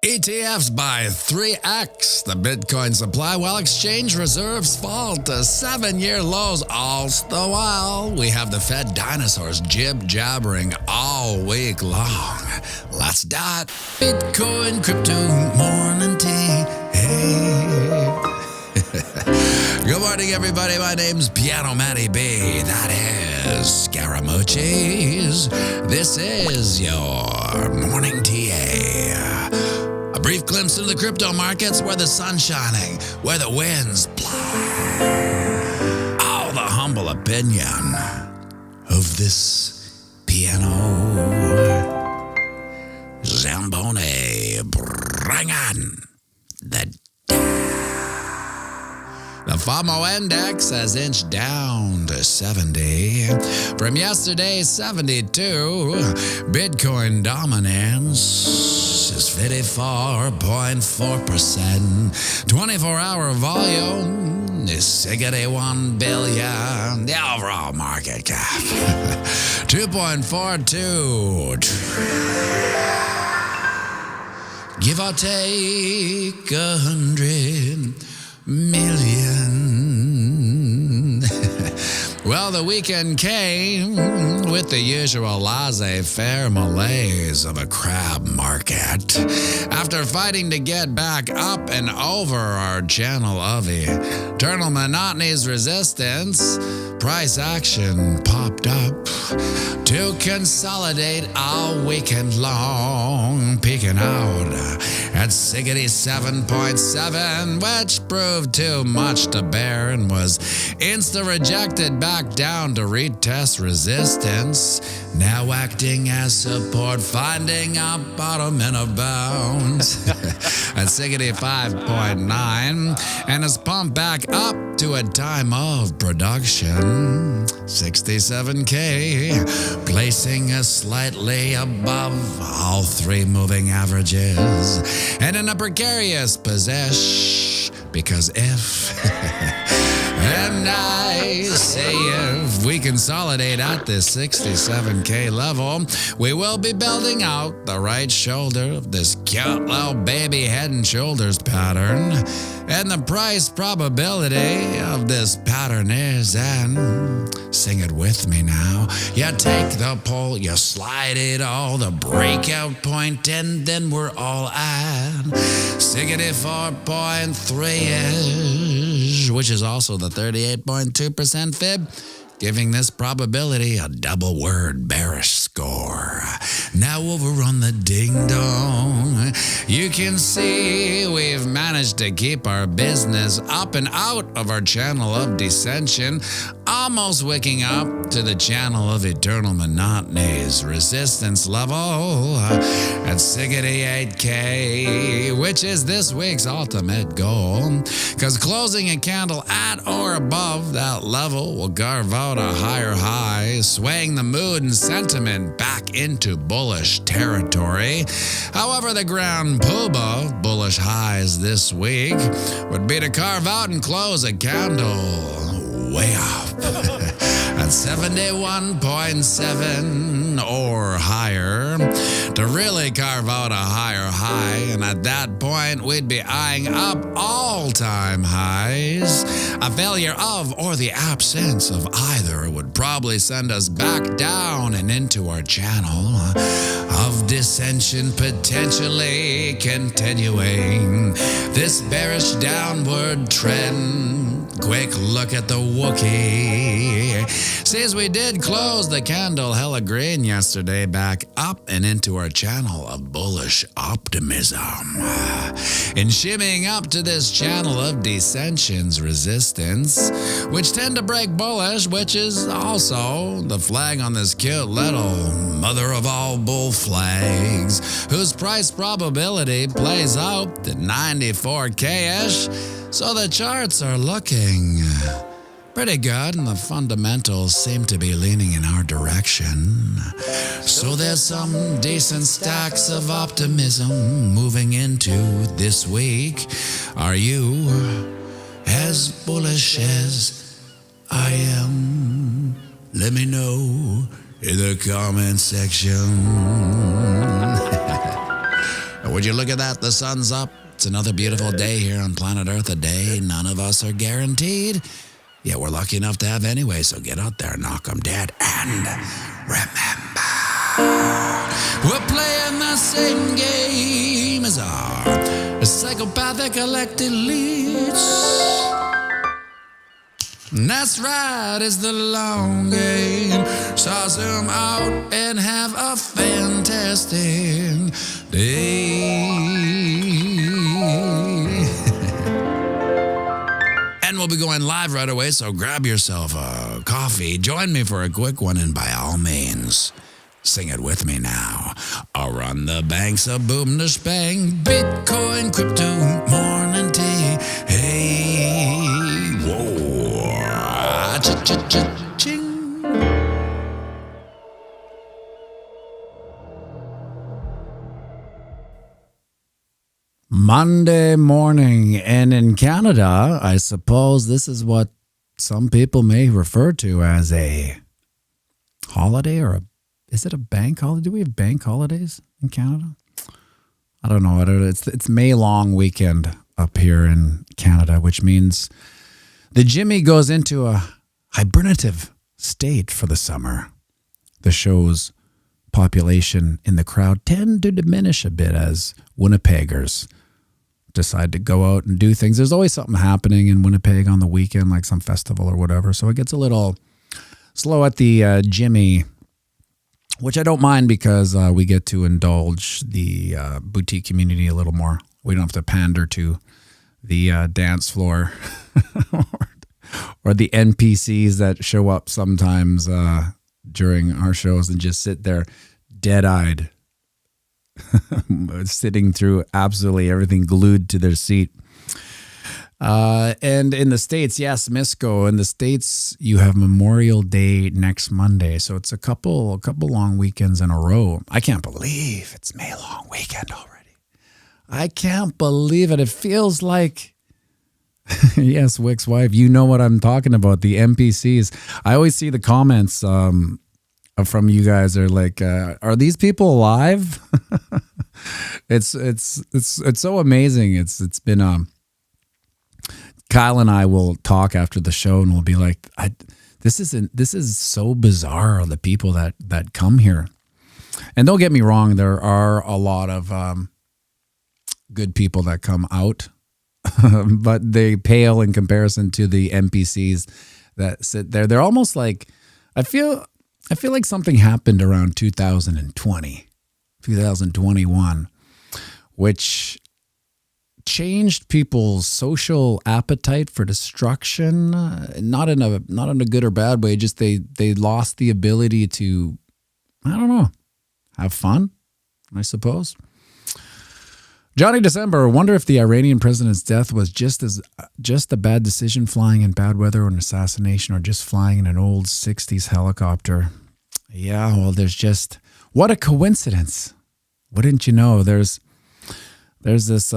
ETFs by 3x the Bitcoin supply while exchange reserves fall to 7-year lows. All the while, we have the Fed dinosaurs jib-jabbering all week long. Let's do it. Bitcoin, crypto, morning tea. Hey. Good morning, everybody. My name's pianomattyb. That is Scaramucci's. This is your morning TA. A brief glimpse into the crypto markets where the sun's shining, where the winds blow. All the humble opinion of this piano. Zamboni, bring on the The FOMO index has inched down to 70 from yesterday's 72. Bitcoin dominance is 54.4%. 24-hour volume is 61 billion. The overall market cap 2.42 trillion. Give or take 100 million. Well, the weekend came with the usual laissez-faire malaise of a crab market. After fighting to get back up and over our channel of eternal monotony's resistance, price action popped up to consolidate all weekend long, peaking out at 67.7, which proved too much to bear and was insta-rejected back down to retest resistance, now acting as support, finding a bottom in a bounce at 65.9, and has pumped back up to a time of production 67K, placing us slightly above all three moving averages and in a precarious position, because if and I say if we consolidate at this 67K level, we will be building out the right shoulder of this cute little baby head and shoulders pattern. And the price probability of this pattern is, and sing it with me now, you take the pole, you slide it all, the breakout point, and then we're all at 64.3-ish, which is also the 38.2% fib, giving this probability a double word bearish score. Now over on the ding-dong, you can see we've managed to keep our business up and out of our channel of descension, almost waking up to the channel of eternal monotony's resistance level at 68K, which is this week's ultimate goal, because closing a candle at or above that level will carve out a higher high, swaying the mood and sentiment back into bullish territory. However, the grand poobah of bullish highs this week would be to carve out and close a candle way up at 71.7 or higher to really carve out a higher high, and at that point we'd be eyeing up all-time highs. A failure of or the absence of either would probably send us back down and into our channel of dissension, potentially continuing this bearish downward trend. Quick look at the Wookiee. Since we did close the candle hella green yesterday, back up and into our channel of bullish optimism. In shimmying up to this channel of dissension's resistance, which tend to break bullish, which is also the flag on this cute little mother of all bull flags, whose price probability plays out at 94K-ish. So the charts are looking pretty good, and the fundamentals seem to be leaning in our direction. So there's some decent stacks of optimism moving into this week. Are you as bullish as I am? Let me know in the comment section. Would you look at that? The sun's up. It's another beautiful day here on planet Earth, a day none of us are guaranteed. Yeah, we're lucky enough to have anyway, so get out there, knock 'em dead, and remember, we're playing the same game as our psychopathic elected leads. That's right, it's the long game. So zoom out and have a fantastic day. And we'll be going live right away, so grab yourself a coffee. Join me for a quick one, and by all means, sing it with me now. I'll run the banks of boom to spang, Bitcoin, crypto, morning tea. Hey, whoa, cha-cha-cha-ching. Monday morning, and in Canada, I suppose this is what some people may refer to as a holiday, or is it a bank holiday? Do we have bank holidays in Canada? I don't know. It's May long weekend up here in Canada, which means the Jimmy goes into a hibernative state for the summer. The show's population in the crowd tend to diminish a bit as Winnipeggers decide to go out and do things. There's always something happening in Winnipeg on the weekend, like some festival or whatever. So it gets a little slow at the Jimmy, which I don't mind because we get to indulge the boutique community a little more. We don't have to pander to the dance floor or the NPCs that show up sometimes during our shows and just sit there dead-eyed, sitting through absolutely everything, glued to their seat. And in the States, yes, Misco, in the States, you have Memorial Day next Monday. So it's a couple long weekends in a row. I can't believe it's May long weekend already. I can't believe it. It feels like, yes, Wick's wife, you know what I'm talking about, the NPCs. I always see the comments from you guys are like, are these people alive? It's so amazing. It's been Kyle and I will talk after the show and we'll be like, this is so bizarre, the people that come here. And don't get me wrong, there are a lot of good people that come out, but they pale in comparison to the NPCs that sit there. They're almost like, I feel like something happened around 2021, which changed people's social appetite for destruction, not in a good or bad way, just they lost the ability to, I don't know, have fun, I suppose. Johnny December, wonder if the Iranian president's death was just a bad decision, flying in bad weather, or an assassination, or just flying in an old 60s helicopter. Yeah, well, what a coincidence. Wouldn't you know, there's this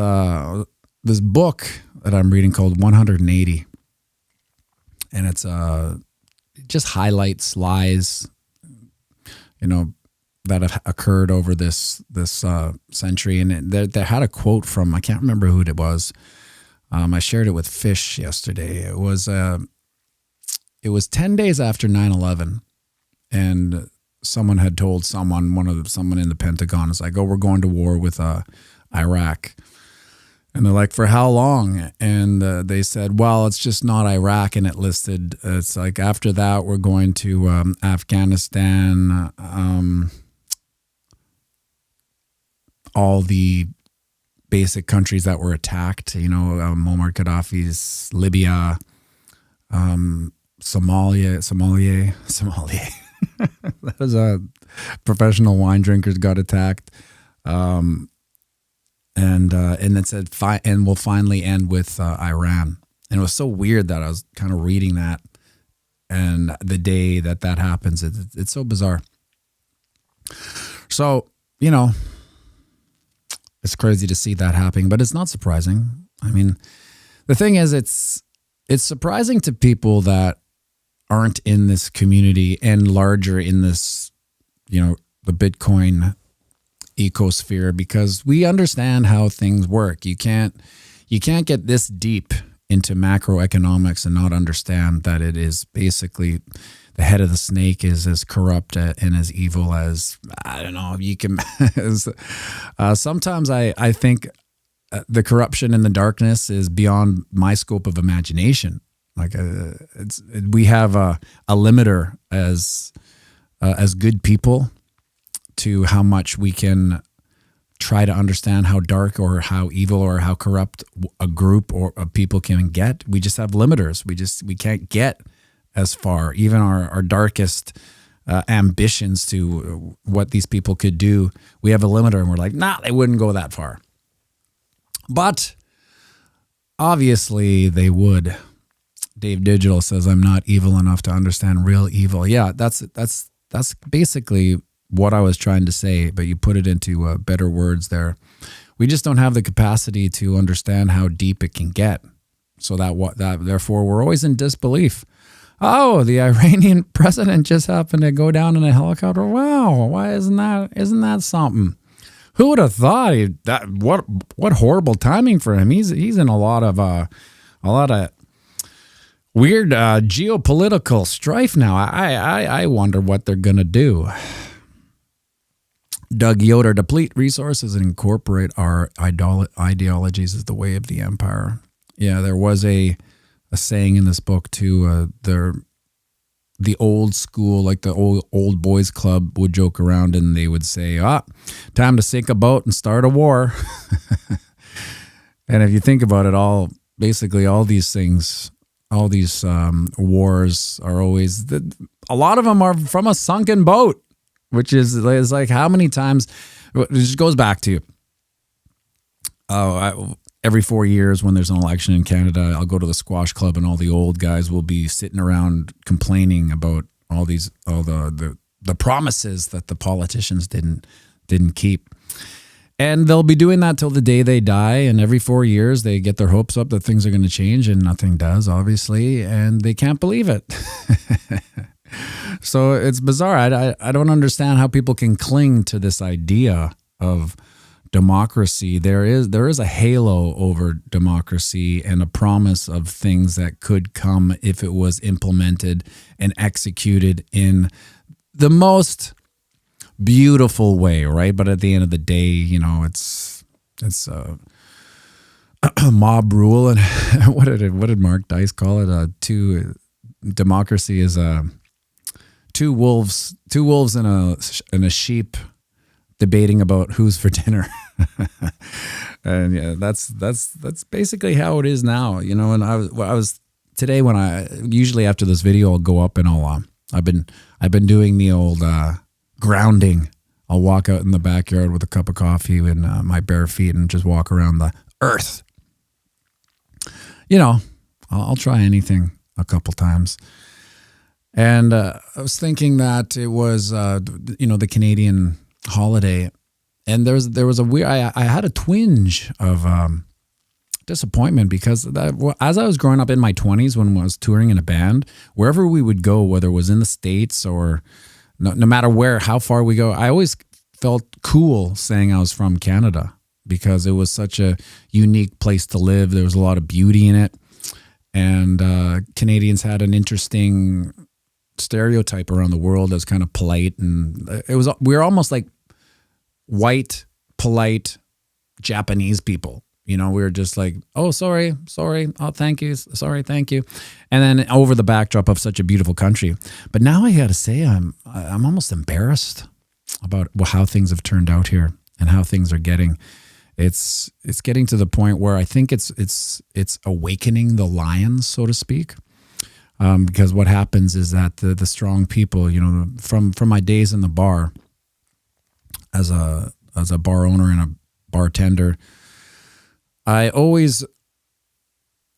book that I'm reading called 180, and it just highlights lies, that have occurred over this century. And they had a quote from, I can't remember who it was. I shared it with Fish yesterday. It was 10 days after 9/11, and someone had told someone in the Pentagon is like, oh, we're going to war with Iraq. And they're like, for how long? And they said, well, it's just not Iraq. And it's like, after that, we're going to Afghanistan, all the basic countries that were attacked, Muammar Gaddafi's Libya, Somalia. That was a professional wine drinkers got attacked. And it said, and we'll finally end with Iran. And it was so weird that I was kind of reading that, and the day that happens, it's so bizarre. So, it's crazy to see that happening, but it's not surprising. I mean, the thing is, it's surprising to people that aren't in this community and larger in this, the Bitcoin ecosphere because we understand how things work. You can't get this deep into macroeconomics and not understand that it is basically the head of the snake is as corrupt and as evil as, I don't know, you can. Sometimes I think the corruption and the darkness is beyond my scope of imagination. Like we have a limiter as good people to how much we can try to understand how dark or how evil or how corrupt a group or of people can get. We just have limiters. We can't get as far. Even our darkest ambitions to what these people could do, we have a limiter, and we're like, nah, they wouldn't go that far. But obviously they would. Dave Digital says, I'm not evil enough to understand real evil. Yeah, that's basically what I was trying to say, but you put it into better words there. We just don't have the capacity to understand how deep it can get. So therefore we're always in disbelief. Oh, the Iranian president just happened to go down in a helicopter. Wow, why isn't that something? Who would have thought what horrible timing for him? He's in a lot of weird geopolitical strife now. I wonder what they're gonna do. Doug Yoder, deplete resources and incorporate our ideologies is the way of the empire. Yeah, there was a saying in this book too. The old school, like the old boys club, would joke around and they would say, time to sink a boat and start a war. And if you think about it, basically all these things, all these wars are always, a lot of them are from a sunken boat, which is like how many times, it just goes back to, every 4 years when there's an election in Canada, I'll go to the squash club and all the old guys will be sitting around complaining about all the promises that the politicians didn't keep. And they'll be doing that till the day they die. And every 4 years they get their hopes up that things are going to change, and nothing does, obviously. And they can't believe it. So it's bizarre. I don't understand how people can cling to this idea of democracy. There is a halo over democracy and a promise of things that could come if it was implemented and executed in the most beautiful way, right? But at the end of the day, it's mob rule, and what did Mark Dice call it? Democracy is two wolves and a sheep debating about who's for dinner. And yeah, that's basically how it is now, And I was today, when I usually after this video I'll go up and I've been doing the old grounding. I'll walk out in the backyard with a cup of coffee and my bare feet and just walk around the earth. I'll try anything a couple times. And I was thinking that it was the Canadian holiday, and there was a weird. I had a twinge of disappointment because as I was growing up in my 20s, when I was touring in a band, wherever we would go, whether it was in the States or no matter how far we go, I always felt cool saying I was from Canada because it was such a unique place to live. There was a lot of beauty in it, and Canadians had an interesting stereotype around the world as kind of polite, and we were almost like white, polite Japanese people. We were just like, oh, sorry, oh, thank you, sorry, thank you, and then over the backdrop of such a beautiful country. But now I got to say, I'm almost embarrassed about how things have turned out here and how things are getting. It's getting to the point where I think it's awakening the lions, so to speak. Because what happens is that the strong people, from my days in the bar as a bar owner and a bartender, I always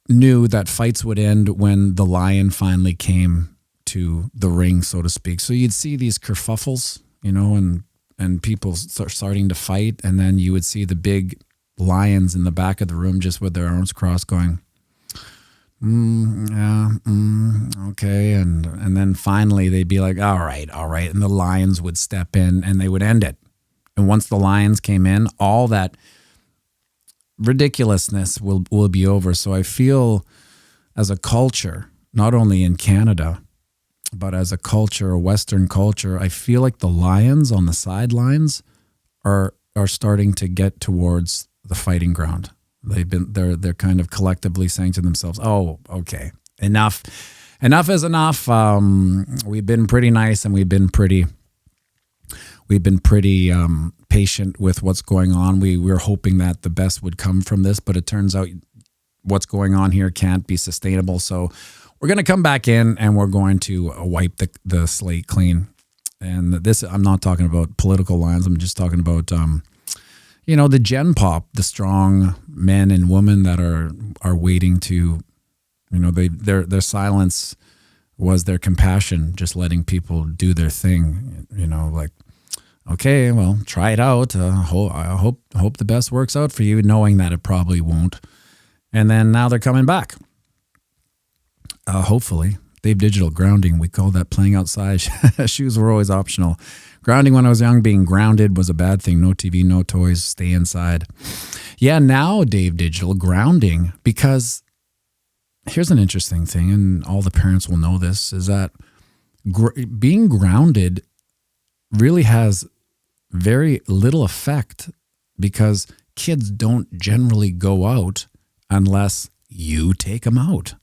knew that fights would end when the lion finally came to the ring, so to speak. So you'd see these kerfuffles, and people starting to fight, and then you would see the big lions in the back of the room just with their arms crossed going, okay. And then finally they'd be like, all right. And the lions would step in and they would end it. And once the lions came in, all that ridiculousness will be over. So I feel as a culture, not only in Canada, but as a culture, a Western culture, I feel like the lions on the sidelines are starting to get towards the fighting ground. They're kind of collectively saying to themselves, "Oh, okay, enough is enough. We've been pretty nice and we've been pretty patient with what's going on. We're hoping that the best would come from this, but it turns out what's going on here can't be sustainable. So we're going to come back in and we're going to wipe the slate clean." And this, I'm not talking about political lines. I'm just talking about, the gen pop, the strong men and women that are waiting to, their silence was their compassion, just letting people do their thing, like, okay, well, try it out. I hope the best works out for you, knowing that it probably won't. And then now they're coming back. Hopefully. Dave Digital, grounding. We call that playing outside. Shoes were always optional. Grounding when I was young, being grounded was a bad thing. No TV, no toys, stay inside. Yeah, now Dave Digital, grounding, because here's an interesting thing, and all the parents will know this, is that being grounded really has very little effect because kids don't generally go out unless you take them out.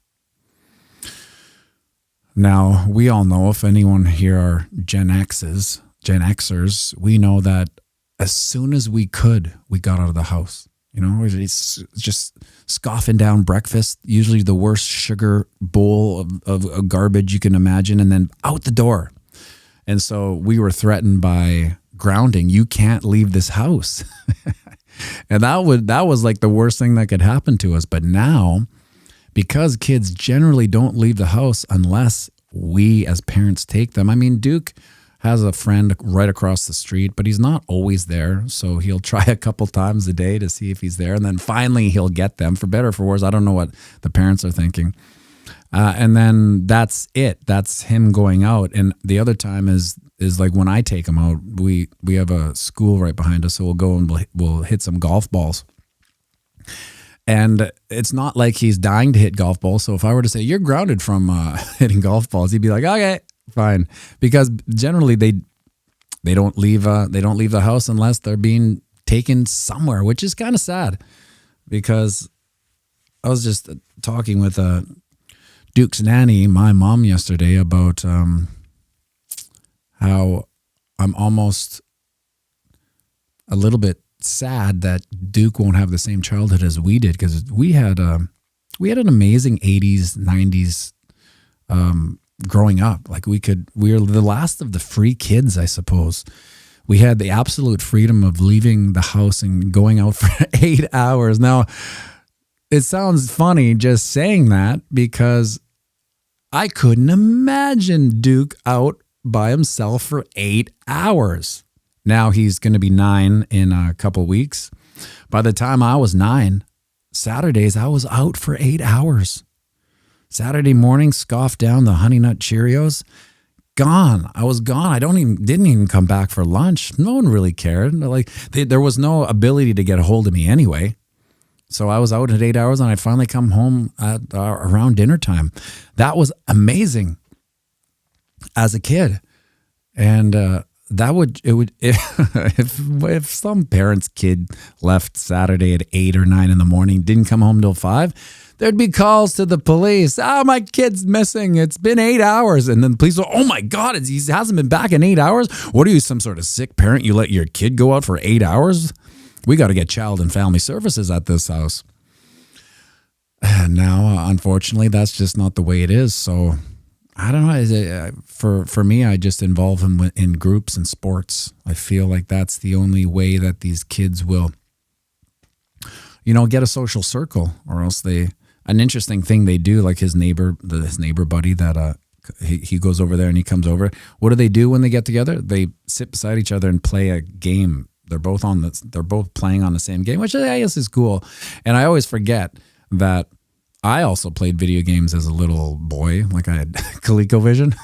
Now, we all know, if anyone here are Gen Xers, we know that as soon as we could, we got out of the house. It's just scoffing down breakfast, usually the worst sugar bowl of garbage you can imagine, and then out the door. And so we were threatened by grounding. You can't leave this house. And that was like the worst thing that could happen to us. But now, because kids generally don't leave the house unless we as parents take them. I mean, Duke has a friend right across the street, but he's not always there. So he'll try a couple times a day to see if he's there. And then finally he'll get them, for better or for worse. I don't know what the parents are thinking. And then that's it. That's him going out. And the other time is like when I take him out, we have a school right behind us. So we'll go and we'll hit some golf balls. And it's not like he's dying to hit golf balls. So if I were to say, "You're grounded from hitting golf balls," he'd be like, "Okay, fine." Because generally they don't leave the house unless they're being taken somewhere, which is kind of sad. Because I was just talking with Duke's nanny, my mom, yesterday about how I'm almost a little bit sad that Duke won't have the same childhood as we did, because we had an amazing 80s, 90s growing up. Like we were the last of the free kids, I suppose. We had the absolute freedom of leaving the house and going out for 8 hours. Now, it sounds funny just saying that, because I couldn't imagine Duke out by himself for 8 hours. Now he's going to be 9 in a couple weeks. By the time I was 9, Saturdays I was out for 8 hours. Saturday morning, scoffed down the Honey Nut Cheerios. Gone. I was gone. Didn't even come back for lunch. No one really cared. There was no ability to get a hold of me anyway. So I was out at 8 hours, and I'd finally come home at around dinner time. That was amazing as a kid. And if some parent's kid left Saturday at 8 or 9 in the morning, didn't come home till 5, there'd be calls to the police. "Oh, my kid's missing. It's been 8 hours." And then the police go, "Oh my God, he hasn't been back in 8 hours. What are you, some sort of sick parent? You let your kid go out for 8 hours? We got to get child and family services at this house." And now, unfortunately, that's just not the way it is. So I don't know. For me, I just involve them in groups and sports. I feel like that's the only way that these kids will, get a social circle, or else an interesting thing they do, like his neighbor buddy that he goes over there and he comes over. What do they do when they get together? They sit beside each other and play a game. They're both playing on the same game, which I guess is cool. And I always forget that I also played video games as a little boy. Like I had ColecoVision.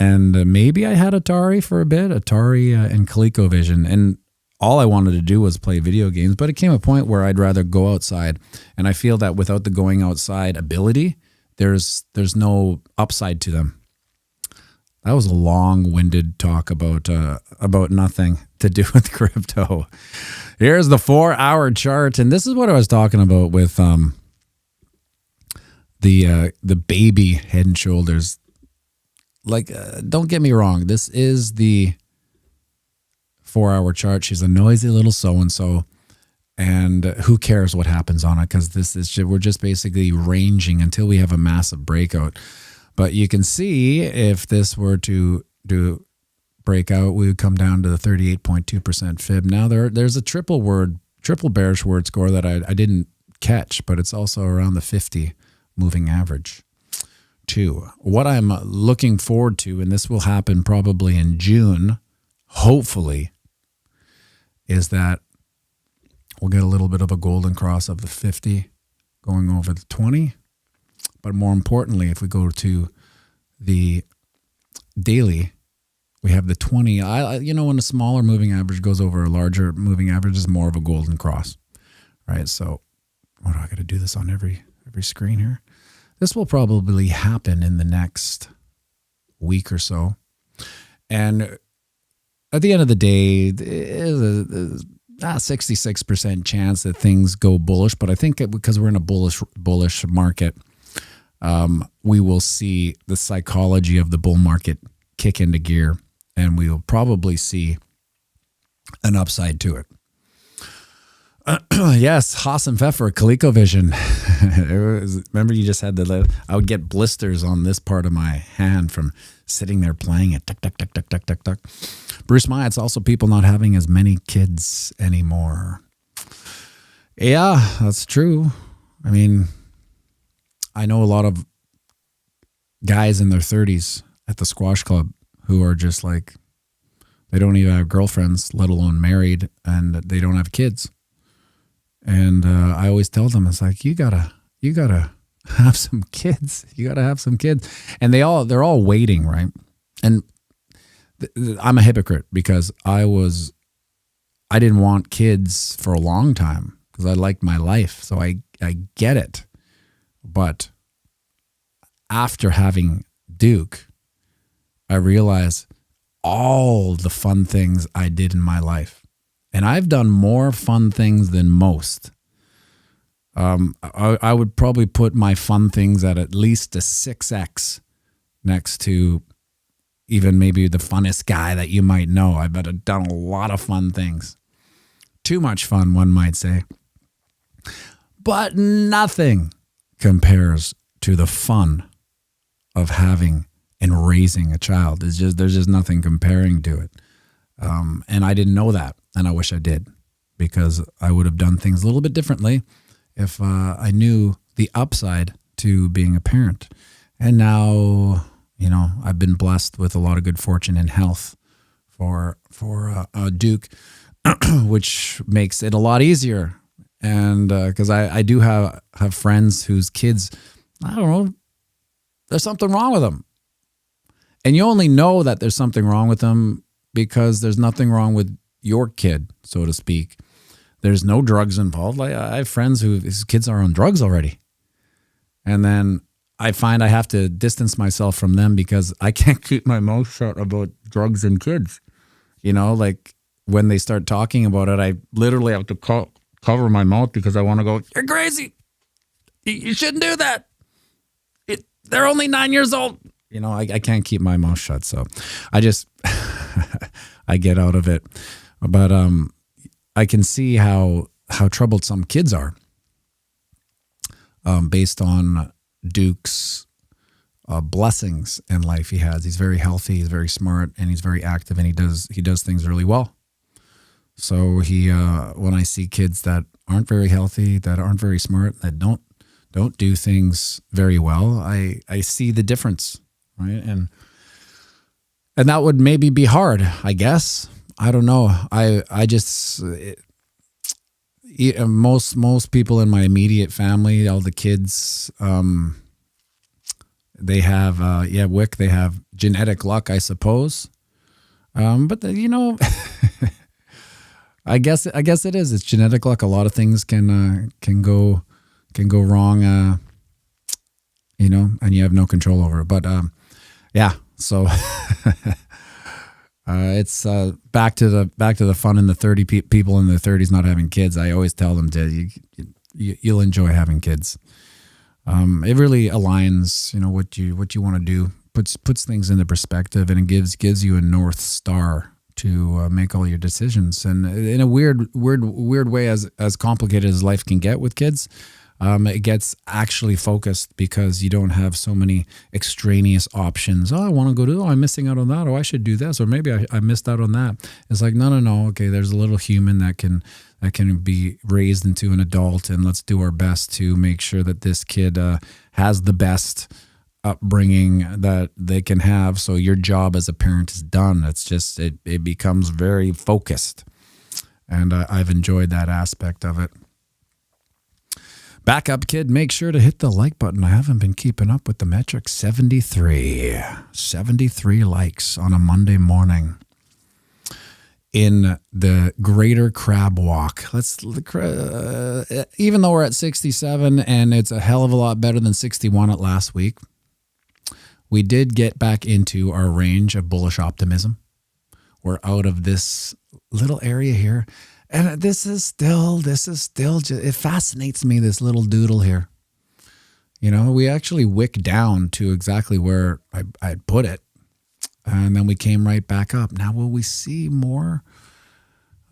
And maybe I had Atari for a bit, Atari and ColecoVision. And all I wanted to do was play video games. But it came a point where I'd rather go outside. And I feel that without the going outside ability, there's no upside to them. That was a long-winded talk about nothing to do with crypto. Here's the 4-hour chart, and this is what I was talking about with the baby Head and Shoulders. Like, don't get me wrong, this is the 4-hour chart. She's a noisy little so-and-so, and who cares what happens on it? Because we're just basically ranging until we have a massive breakout. But you can see if this were to break out, we would come down to the 38.2% fib. Now there's a triple bearish word score that I didn't catch, but it's also around the 50 moving average too. What I'm looking forward to, and this will happen probably in June, hopefully, is that we'll get a little bit of a golden cross of the 50 going over the 20. But more importantly, if we go to the daily, we have the 20. When a smaller moving average goes over a larger moving average, is more of a golden cross, right? So, what do I got to do this on every screen here? This will probably happen in the next week or so. And at the end of the day, there's a 66% chance that things go bullish. But I think because we're in a bullish market, we will see the psychology of the bull market kick into gear, and we will probably see an upside to it. Yes, Haas and Pfeffer, ColecoVision. Remember, you just had I would get blisters on this part of my hand from sitting there playing it. Tuck, tuck, tuck, tuck, tuck, tuck, tuck. Bruce Maya, it's also people not having as many kids anymore. Yeah, that's true. I mean, I know a lot of guys in their 30s at the squash club who are just like, they don't even have girlfriends, let alone married, and they don't have kids. And I always tell them, it's like, you gotta have some kids. You gotta have some kids. And they're all waiting, right? And I'm a hypocrite because I didn't want kids for a long time because I liked my life. So I get it. But after having Duke, I realized all the fun things I did in my life. And I've done more fun things than most. I would probably put my fun things at least a 6x next to even maybe the funnest guy that you might know. I've done a lot of fun things. Too much fun, one might say. But nothing compares to the fun of having and raising a child. There's just nothing comparing to it. And I didn't know that, and I wish I did, because I would have done things a little bit differently if I knew the upside to being a parent. And now, I've been blessed with a lot of good fortune and health for Duke, which makes it a lot easier. And because I do have friends whose kids, I don't know, there's something wrong with them. And you only know that there's something wrong with them because there's nothing wrong with your kid, so to speak. There's no drugs involved. Like, I have friends whose kids are on drugs already. And then I find I have to distance myself from them because I can't keep my mouth shut about drugs and kids. Like when they start talking about it, I literally have to cover my mouth because I want to go, you're crazy. You shouldn't do that. They're only 9 years old. I can't keep my mouth shut. So I just, I get out of it. But I can see how troubled some kids are based on Duke's blessings in life he has. He's very healthy, he's very smart, and he's very active, and he does things really well. So when I see kids that aren't very healthy, that aren't very smart, that don't do things very well, I see the difference, right? And that would maybe be hard, I guess. I don't know. I just most people in my immediate family, all the kids, they have, WIC, they have genetic luck, I suppose. But I guess it is. It's genetic luck. A lot of things can go wrong, and you have no control over it. But so it's back to the fun in the 30 people in their 30s not having kids. I always tell them you'll enjoy having kids. It really aligns, what you want to do, puts things into perspective, and it gives you a North Star to make all your decisions. And in a weird way, as complicated as life can get with kids, it gets actually focused because you don't have so many extraneous options. Oh, I want to go to, I'm missing out on that. Oh, I should do this. Or maybe I missed out on that. It's like, no. Okay, there's a little human that can be raised into an adult, and let's do our best to make sure that this kid has the best upbringing that they can have. So your job as a parent is done. It's just, it becomes very focused. And I've enjoyed that aspect of it. Back up, kid. Make sure to hit the like button. I haven't been keeping up with the metrics. 73 likes on a Monday morning in the Greater Crab Walk. Even though we're at 67 and it's a hell of a lot better than 61 at last week, we did get back into our range of bullish optimism. We're out of this little area here. And this is still just, it fascinates me, this little doodle here. We actually wick down to exactly where I'd put it. And then we came right back up. Now, will we see more?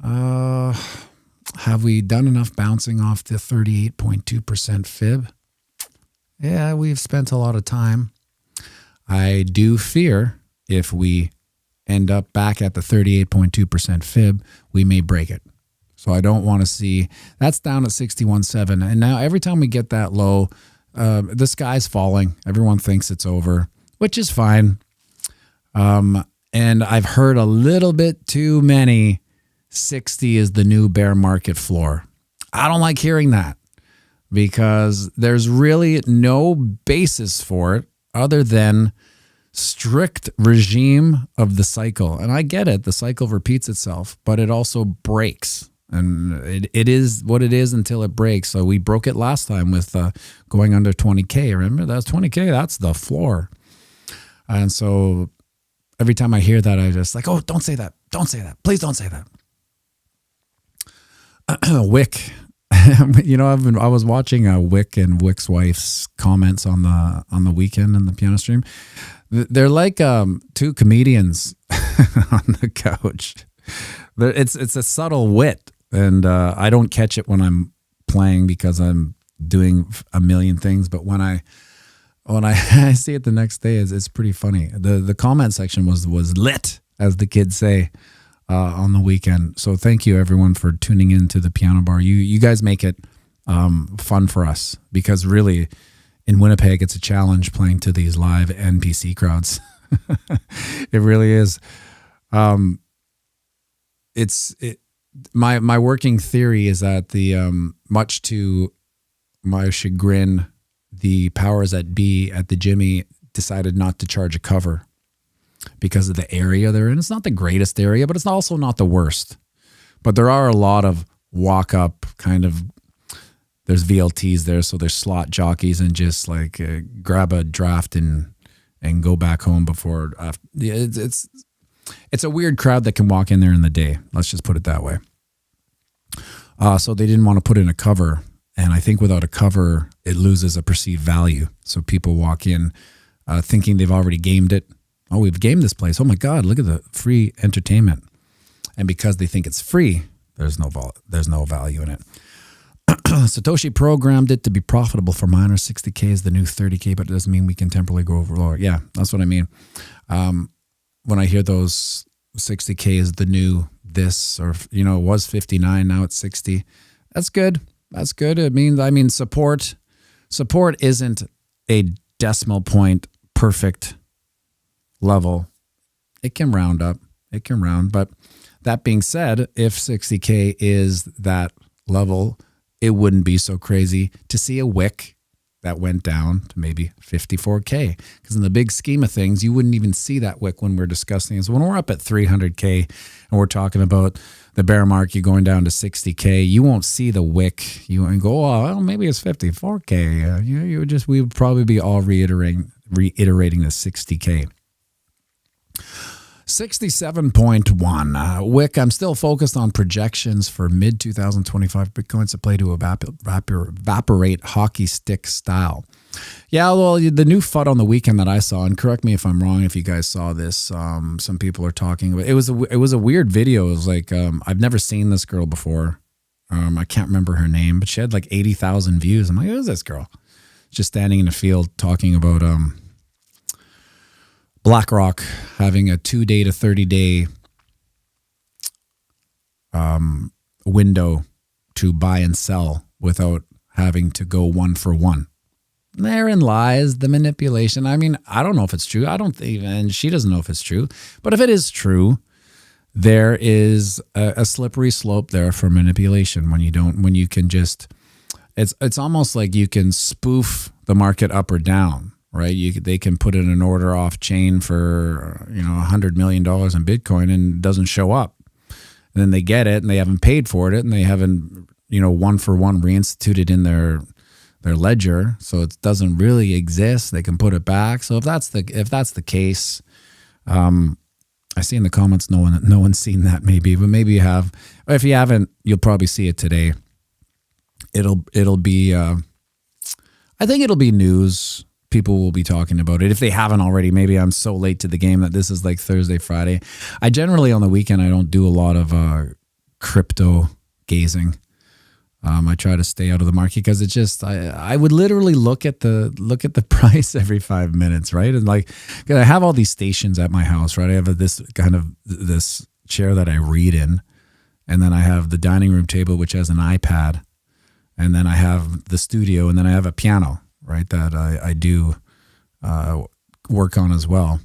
Have we done enough bouncing off the 38.2% fib? Yeah, we've spent a lot of time. I do fear if we end up back at the 38.2% fib, we may break it. So I don't want to see, that's down at 61.7. And now every time we get that low, the sky's falling. Everyone thinks it's over, which is fine. And I've heard a little bit too many 60 is the new bear market floor. I don't like hearing that because there's really no basis for it other than strict regime of the cycle. And I get it. The cycle repeats itself, but it also breaks. And it is what it is until it breaks. So we broke it last time with going under 20K. Remember, that's 20K. That's the floor. And so every time I hear that, I just like, oh, don't say that. Don't say that. Please don't say that. Wick. I was watching Wick and Wick's wife's comments on the weekend in the piano stream. They're like two comedians on the couch. It's a subtle wit. And I don't catch it when I'm playing because I'm doing a million things. But when I see it the next day, it's pretty funny. The comment section was lit, as the kids say, on the weekend. So thank you everyone for tuning in to the piano bar. You guys make it fun for us because really in Winnipeg it's a challenge playing to these live NPC crowds. It really is. My working theory is that much to my chagrin, the powers that be at the Jimmy decided not to charge a cover because of the area they're in. It's not the greatest area, but it's also not the worst. But there are a lot of walk up kind of, there's VLTs there, so there's slot jockeys and just like grab a draft and go back home before. It's a weird crowd that can walk in there in the day. Let's just put it that way. So they didn't want to put in a cover. And I think without a cover, it loses a perceived value. So people walk in thinking they've already gamed it. Oh, we've gamed this place. Oh my God, look at the free entertainment. And because they think it's free, there's no value in it. Satoshi programmed it to be profitable for miners. 60K is the new 30K, but it doesn't mean we can temporarily go over lower. Yeah, that's what I mean. When I hear those 60K is the new this, or it was 59, now it's 60. That's good. That's good. I mean support isn't a decimal point perfect level. It can round up. It can round. But that being said, if 60K is that level, it wouldn't be so crazy to see a wick that went down to maybe 54K. Because in the big scheme of things, you wouldn't even see that wick when we're discussing it. So when we're up at 300K and we're talking about the bear market going down to 60K, you won't see the wick. You won't go, oh, well, maybe it's 54K. We would probably be all reiterating the 60K. 67.1. Wick, I'm still focused on projections for mid-2025 Bitcoin supply to evaporate hockey stick style. Yeah, well, the new FUD on the weekend that I saw, and correct me if I'm wrong if you guys saw this, some people are talking about it. It was a weird video. It was like, I've never seen this girl before. I can't remember her name, but she had like 80,000 views. I'm like, who is this girl? Just standing in the field talking about BlackRock having a 2-day to 30-day window to buy and sell without having to go one for one. Therein lies the manipulation. I mean, I don't know if it's true. I don't think, and she doesn't know if it's true. But if it is true, there is a slippery slope there for manipulation when you can just, it's almost like you can spoof the market up or down. Right, they can put in an order off chain for $100 million in Bitcoin and it doesn't show up. And then they get it and they haven't paid for it and they haven't one for one reinstituted in their ledger, so it doesn't really exist. They can put it back. So if that's the case, I see in the comments no one's seen that maybe, but maybe you have. If you haven't, you'll probably see it today. It'll be I think it'll be news. People will be talking about it if they haven't already. Maybe I'm so late to the game that this is like Thursday, Friday. I generally on the weekend I don't do a lot of crypto gazing. I try to stay out of the market because it's just I would literally look at the price every 5 minutes, right? And like I have all these stations at my house, right? I have this chair that I read in, and then I have the dining room table which has an iPad, and then I have the studio, and then I have a piano. Right, that I do work on as well,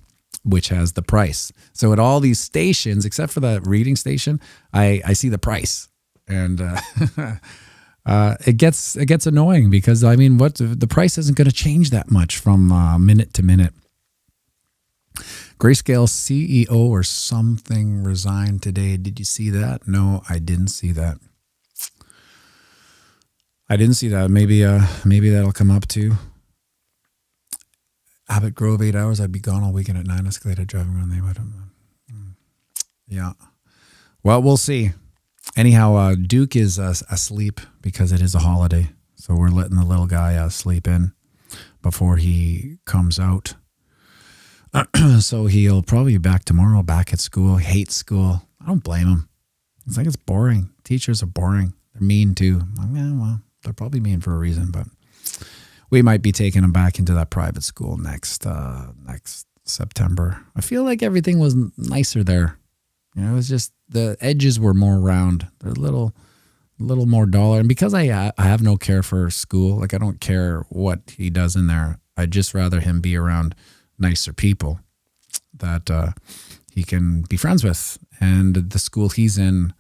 which has the price. So at all these stations, except for the reading station, I see the price, and it gets annoying because I mean, the price isn't going to change that much from minute to minute. Grayscale CEO or something resigned today. Did you see that? No, I didn't see that. Maybe that'll come up too. Abbott Grove 8 hours. I'd be gone all weekend at 9. Escalated driving around the neighborhood. Yeah. Well, we'll see. Anyhow, Duke is asleep because it is a holiday, so we're letting the little guy sleep in before he comes out. So he'll probably be back tomorrow. Back at school. Hates school. I don't blame him. It's like it's boring. Teachers are boring. They're mean too. Yeah, well. They're probably mean for a reason, but we might be taking them back into that private school next September. I feel like everything was nicer there. It was just the edges were more round. They're a little more dollar. And because I have no care for school, like I don't care what he does in there. I'd just rather him be around nicer people that he can be friends with. And the school he's in,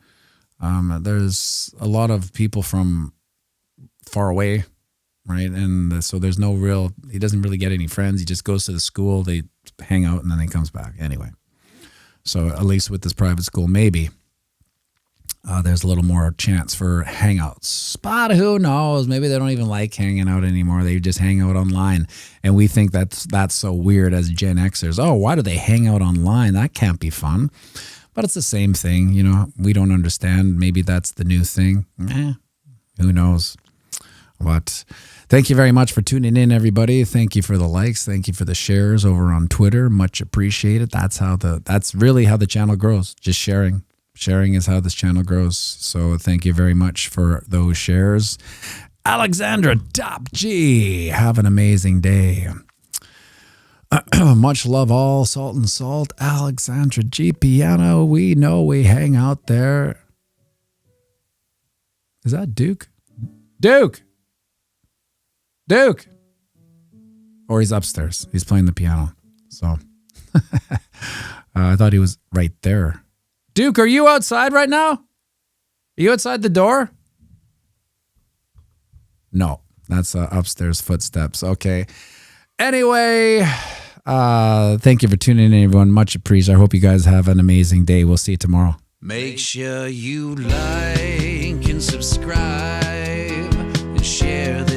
there's a lot of people from far away, right? And so there's he doesn't really get any friends. He just goes to the school, they hang out, and then he comes back anyway. So at least with this private school, maybe there's a little more chance for hangouts. But who knows? Maybe they don't even like hanging out anymore. They just hang out online. And we think that's so weird as Gen Xers. Oh, why do they hang out online? That can't be fun. But it's the same thing. We don't understand. Maybe that's the new thing. Who knows? But thank you very much for tuning in, everybody. Thank you for the likes. Thank you for the shares over on Twitter. Much appreciated. That's really how the channel grows. Just sharing. Sharing is how this channel grows. So thank you very much for those shares. Alexandra Top G, have an amazing day. Much love all. Salt and Salt. Alexandra G Piano. We know we hang out there. Is that Duke? Duke! Or he's upstairs. He's playing the piano. So I thought he was right there. Duke, are you outside right now? Are you outside the door? No. That's upstairs footsteps. Okay. Anyway, thank you for tuning in, everyone. Much appreciated. I hope you guys have an amazing day. We'll see you tomorrow. Make sure you like and subscribe and share this